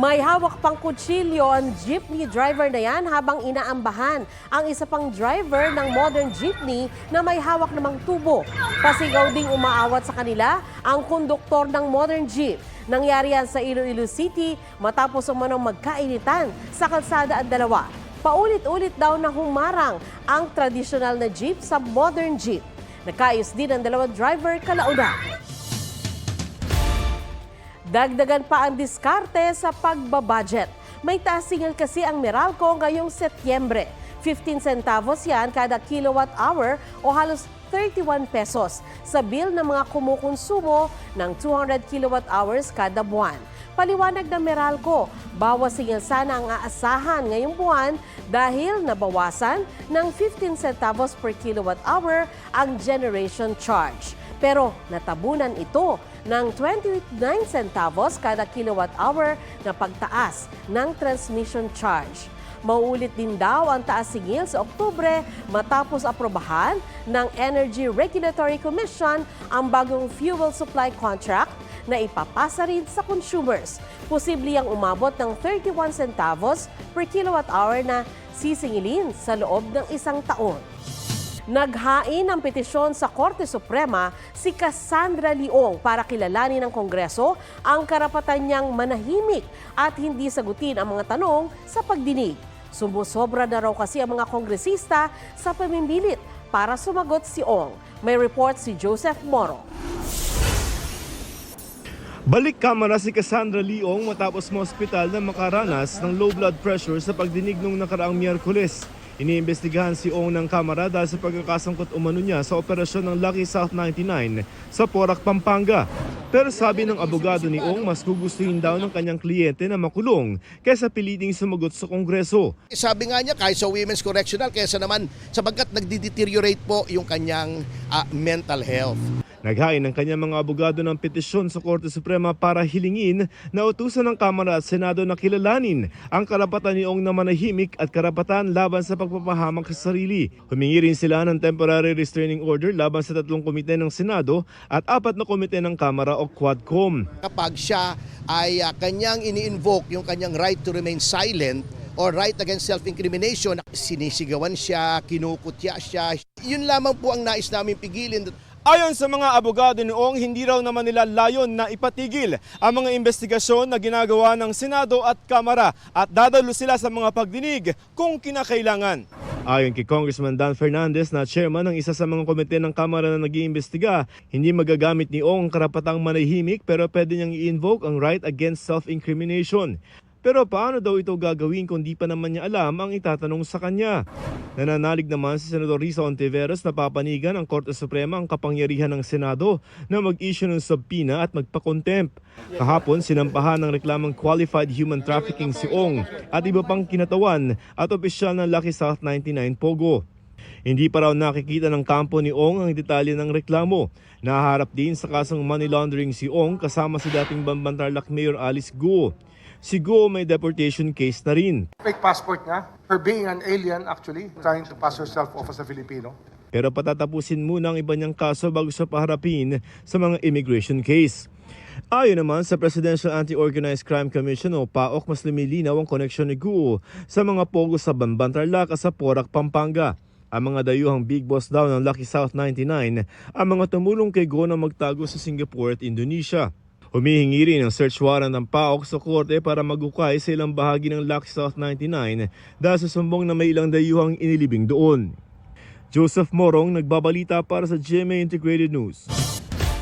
May hawak pang kutsilyo ang jeepney driver na yan habang inaambahan ang isa pang driver ng modern jeepney na may hawak namang tubo. Pasigaw ding umaawat sa kanila ang konduktor ng modern jeep. Nangyari yan sa Iloilo City matapos umanong magkainitan sa kalsada ang dalawa. Paulit-ulit daw na humarang ang tradisyonal na jeep sa modern jeep. Nagkaayos din ang dalawang driver kalaunan. Dagdagan pa ang diskarte sa pagbabudget. May tasingan kasi ang Meralco ngayong Setyembre. 15 centavos yan kada kilowatt hour o halos 31 pesos sa bill ng mga kumukonsumo ng 200 kilowatt hours kada buwan. Paliwanag ng Meralco, bawasin sana ang aasahan ngayong buwan dahil nabawasan ng 15 centavos per kilowatt hour ang generation charge. Pero natabunan ito ng 29 centavos kada kilowatt hour na pagtaas ng transmission charge. Mauulit din daw ang taas singil sa Oktubre matapos aprobahan ng Energy Regulatory Commission ang bagong fuel supply contract na ipapasa rin sa consumers. Posible ang umabot ng 31 centavos per kilowatt hour na sisingilin sa loob ng isang taon. Naghain ng petisyon sa Korte Suprema si Cassandra Leong para kilalanin ng Kongreso ang karapatan niyang manahimik at hindi sagutin ang mga tanong sa pagdinig. Sumusobra na raw kasi ang mga kongresista sa pamimbilit para sumagot si Ong. May report si Joseph Moro. Balik kamera si Cassandra Leong matapos ma-ospital na makaranas ng low blood pressure sa pagdinig nung nakaraang Miyerkules. Iniimbestigahan si Ong ng kamera dahil sa pagkakasangkot umano niya sa operasyon ng Lucky South 99 sa Porac, Pampanga. Pero sabi ng abogado ni Ong, mas gugustuhin daw ng kanyang kliyente na makulong kaysa piliting sumagot sa Kongreso. Sabi nga niya, kahit sa Women's Correctional, kaysa naman sapagkat nagdi-deteriorate po yung kanyang mental health. Naghain ng kanyang mga abogado ng petisyon sa Korte Suprema para hilingin na utusan ng Kamara at Senado na kilalanin ang karapatan ni Ong na manahimik at karapatan laban sa pagpapahamak sa sarili. Humingi rin sila ng temporary restraining order laban sa 3 komite ng Senado at 4 na komite ng Kamara o Quadcom. Kapag siya ay kanyang ini-invoke yung kanyang right to remain silent or right against self-incrimination, sinisigawan siya, kinukutya siya, yun lamang po ang nais namin pigilin. Ayon sa mga abogado ni Ong, hindi raw naman nila layon na ipatigil ang mga investigasyon na ginagawa ng Senado at Kamara at dadalo sila sa mga pagdinig kung kinakailangan. Ayon kay Congressman Dan Fernandez na chairman ng isa sa mga komite ng Kamara na nag-iimbestiga, hindi magagamit ni Ong ang karapatang manahimik pero pwede niyang i-invoke ang right against self-incrimination. Pero paano daw ito gagawin kung di pa naman niya alam ang itatanong sa kanya? Nananalig naman si Senador Risa Ontiveros na papanigan ng Korte Suprema ang kapangyarihan ng Senado na mag-issue ng subpoena at magpa-contempt. Kahapon, sinampahan ng reklamang qualified human trafficking si Ong at iba pang kinatawan at opisyal ng Lucky South 99 Pogo. Hindi pa raw nakikita ng kampo ni Ong ang detalye ng reklamo. Naharap din sa kasong money laundering si Ong kasama si dating Bambantarlac Mayor Alice Guo. Si Guo may deportation case na rin. Fake passport niya, her being an alien actually, trying to pass herself off as a Filipino. Pero patatapusin muna ang iba niyang kaso bago siya paharapin sa mga immigration case. Ayon naman sa Presidential Anti-Organized Crime Commission o PAOK, mas lumilinaw ang koneksyon ni Guo sa mga pogo sa Bambantarlac at sa Porac, Pampanga. Ang mga dayuhang big boss daw ng Lucky South 99 ang mga tumulong kay Guo na magtago sa Singapore at Indonesia. Humihingi rin ng search warrant ng PAOK sa korte para magukay sa ilang bahagi ng Lucky South 99 dahil sa sumbong na may ilang dayuhang inilibing doon. Joseph Morong, nagbabalita para sa GMA Integrated News.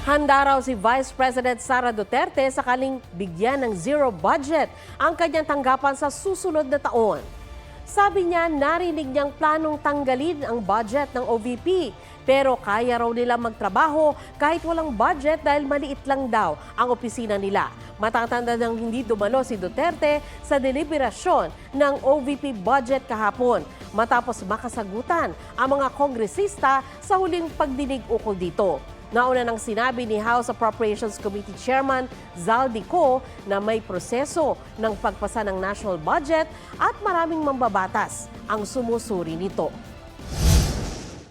Handa raw si Vice President Sara Duterte sakaling bigyan ng zero budget ang kanyang tanggapan sa susunod na taon. Sabi niya, narinig niyang planong tanggalin ang budget ng OVP. Pero kaya raw nila magtrabaho kahit walang budget dahil maliit lang daw ang opisina nila. Matatanda nang hindi dumalo si Duterte sa deliberasyon ng OVP budget kahapon matapos makasagutan ang mga kongresista sa huling pagdinig ukol dito. Nauna nang sinabi ni House Appropriations Committee Chairman Zaldi Co na may proseso ng pagpasa ng national budget at maraming mambabatas ang sumusuri nito.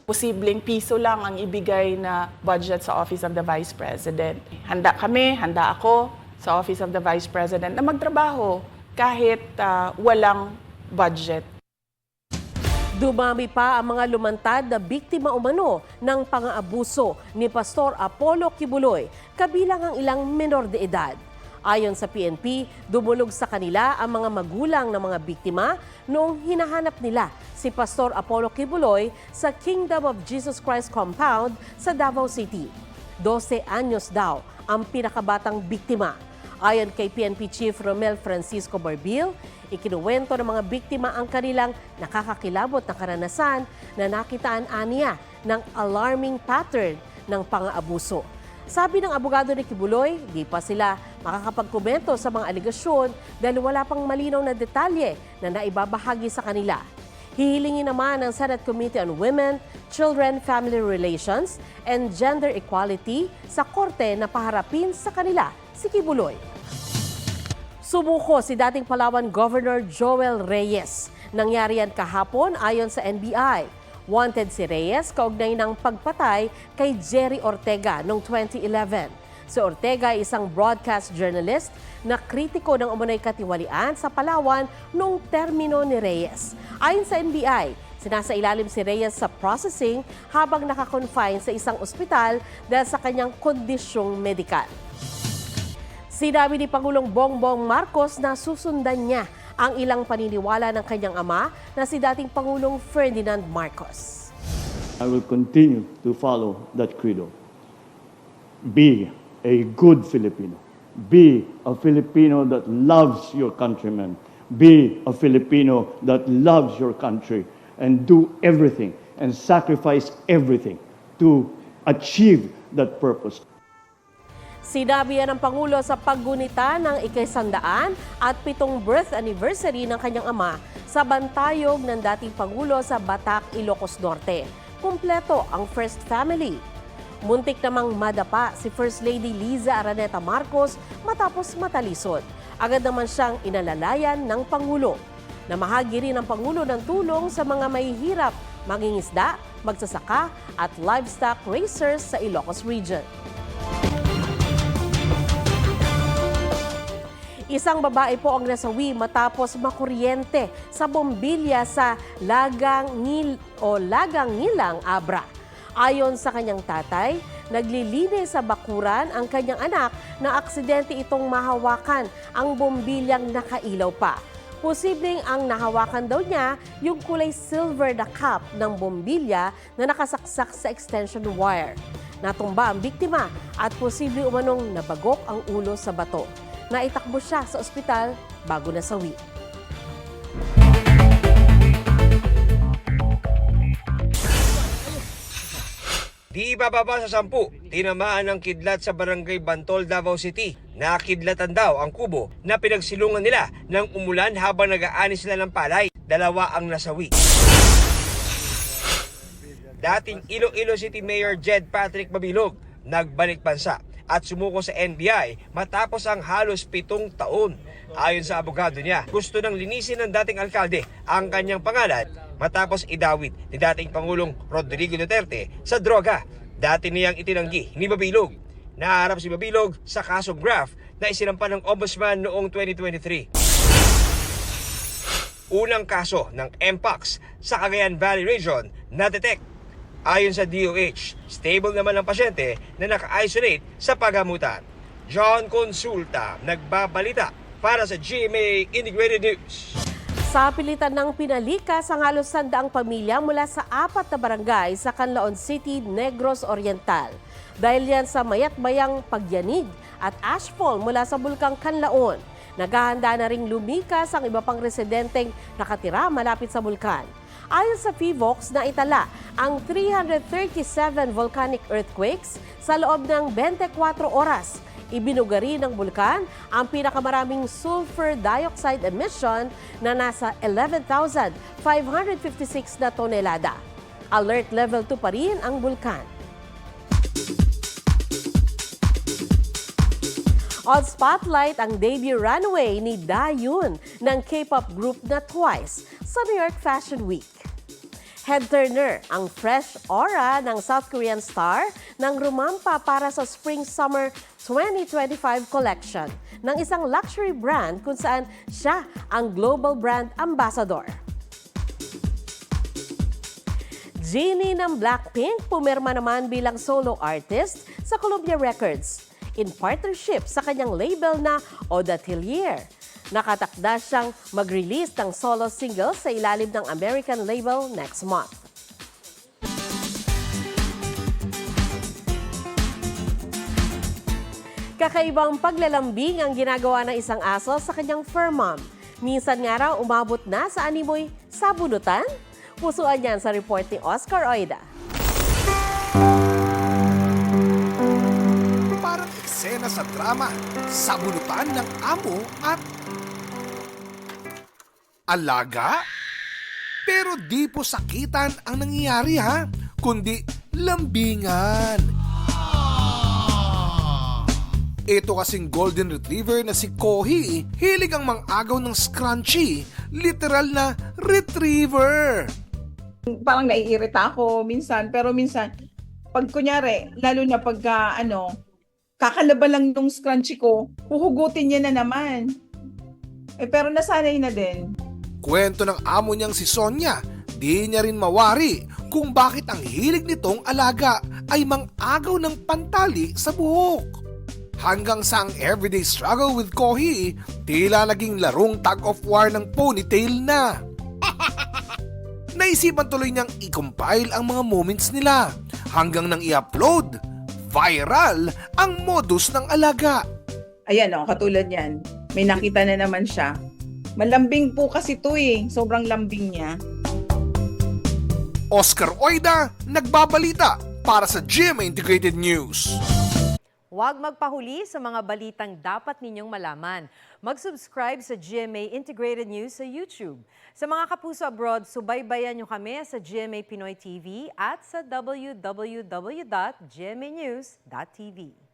Posibleng piso lang ang ibigay na budget sa Office of the Vice President. Handa kami, handa ako sa Office of the Vice President na magtrabaho kahit walang budget. Dumami pa ang mga lumantad na biktima umano ng pang-aabuso ni Pastor Apollo Kibuloy, kabilang ang ilang menor de edad. Ayon sa PNP, dumulog sa kanila ang mga magulang ng mga biktima noong hinahanap nila si Pastor Apollo Kibuloy sa Kingdom of Jesus Christ compound sa Davao City. 12 anyos daw ang pinakabatang biktima. Ayon kay PNP Chief Romel Francisco Barbil, ikinuwento ng mga biktima ang kanilang nakakakilabot na karanasan na nakitaan aniya ng alarming pattern ng pang-aabuso. Sabi ng abogado ni Kibuloy, di pa sila makakapagkomento sa mga aligasyon dahil wala pang malinaw na detalye na naibabahagi sa kanila. Hihilingin naman ng Senate Committee on Women, Children, Family Relations, and Gender Equality sa korte na paharapin sa kanila si Kibuloy. Sumuko si dating Palawan Governor Joel Reyes. Nangyari yan kahapon ayon sa NBI. Wanted si Reyes kaugnay ng pagpatay kay Jerry Ortega noong 2011. Si Ortega ay isang broadcast journalist na kritiko ng umunoy katiwalian sa Palawan noong termino ni Reyes. Ayon sa NBI, sinasailalim si Reyes sa processing habang nakakonfine sa isang ospital dahil sa kanyang kondisyong medikal. Sinabi ni Pangulong Bongbong Marcos na susundan niya ang ilang paniniwala ng kanyang ama na si dating Pangulong Ferdinand Marcos. I will continue to follow that credo. Be a good Filipino. Be a Filipino that loves your countrymen. Be a Filipino that loves your country and do everything and sacrifice everything to achieve that purpose. Sinabi yan ng Pangulo sa paggunita ng ika-100 at 7th birth anniversary ng kanyang ama sa bantayog ng dating Pangulo sa Batac, Ilocos Norte. Kumpleto ang first family. Muntik namang madapa si First Lady Liza Araneta Marcos matapos matalisod. Agad naman siyang inalalayan ng Pangulo. Namahagi rin ang Pangulo ng tulong sa mga mahihirap, mangingisda, magsasaka at livestock racers sa Ilocos Region. Isang babae po ang nasawi matapos makuryente sa bombilya sa Lagang Ngilang, Abra. Ayon sa kanyang tatay, naglilinis sa bakuran ang kanyang anak na aksidente itong mahawakan ang bombilyang nakailaw pa. Posibleng ang nahawakan daw niya yung kulay silver na cap ng bombilya na nakasaksak sa extension wire. Natumba ang biktima at posibleng umanong nabagok ang ulo sa bato. Naitakbo siya sa ospital bago nasawi. Di bababa sa 10, tinamaan ng kidlat sa Barangay Bantol, Davao City. Nakidlatan daw ang kubo na pinagsilungan nila ng umulan habang nag-aani sila ng palay. 2 ang nasawi. Dating Iloilo City Mayor Jed Patrick Mabilog nagbalik bansa at sumuko sa NBI matapos ang halos 7 taon. Ayon sa abogado niya, gusto nang linisin ng dating alkalde ang kanyang pangalan matapos idawit ni dating Pangulong Rodrigo Duterte sa droga. Dati niyang itinanggi ni Mabilog. Naharap si Mabilog sa kasong graft na isinampa ng Ombudsman noong 2023. Unang kaso ng Mpox sa Cagayan Valley Region na-detect. Ayon sa DOH, stable naman ang pasyente na naka-isolate sa paggamutan. John Consulta, nagbabalita para sa GMA Integrated News. Sa pilitan ng pinalikas ang halos 100 pamilya mula sa 4 na barangay sa Canlaon City, Negros Oriental. Dahil yan sa mayat-mayang pagyanig at ashfall mula sa Bulkang Canlaon. Naghahanda na ring lumikas ang iba pang residenteng nakatira malapit sa bulkan. Ayon sa PHIVOLCS, naitala ang 337 volcanic earthquakes sa loob ng 24 oras. Ibinugari ng bulkan ang pinakamaraming sulfur dioxide emission na nasa 11,556 na tonelada. Alert level 2 pa rin ang bulkan. On spotlight ang debut runway ni Dayun ng K-pop group na Twice sa New York Fashion Week. Head-turner ang fresh aura ng South Korean star nang rumampa para sa Spring-Summer 2025 collection ng isang luxury brand kung saan siya ang global brand ambassador. Jennie ng Blackpink pumirma naman bilang solo artist sa Columbia Records in partnership sa kanyang label na Odatelier. Nakatakda siyang mag-release ng solo single sa ilalim ng American label next month. Kakaibang paglalambing ang ginagawa ng isang aso sa kanyang fur mom. Minsan nga raw umabot na sa animoy sabunutan. Pusuan yan sa report ni Oscar Oida. Parang eksena sa drama, sabunutan ng amo at alaga? Pero di po sakitan ang nangyayari ha, kundi lambingan. Ito kasing golden retriever na si Kohi, hilig ang mang-agaw ng scrunchy, literal na retriever. Parang naiirita ako minsan, pero minsan, pag kunyari, lalo na pagka kakalaban lang yung scrunchy ko, huhugutin niya na naman. Pero nasanay na din. Kwento ng amo niyang si Sonia, di niya rin mawari kung bakit ang hilig nitong alaga ay mang-agaw ng pantali sa buhok. Hanggang sa ang everyday struggle with Kohi, tila naging larong tug-of-war ng ponytail na. Naisipan tuloy niyang i-compile ang mga moments nila hanggang nang i-upload. Viral ang modus ng alaga. Ayan katulad yan. May nakita na naman siya. Malambing po kasi to Sobrang lambing niya. Oscar Oida, nagbabalita para sa GMA Integrated News. Huwag magpahuli sa mga balitang dapat ninyong malaman. Mag-subscribe sa GMA Integrated News sa YouTube. Sa mga kapuso abroad, subaybayan nyo kami sa GMA Pinoy TV at sa www.gmanews.tv.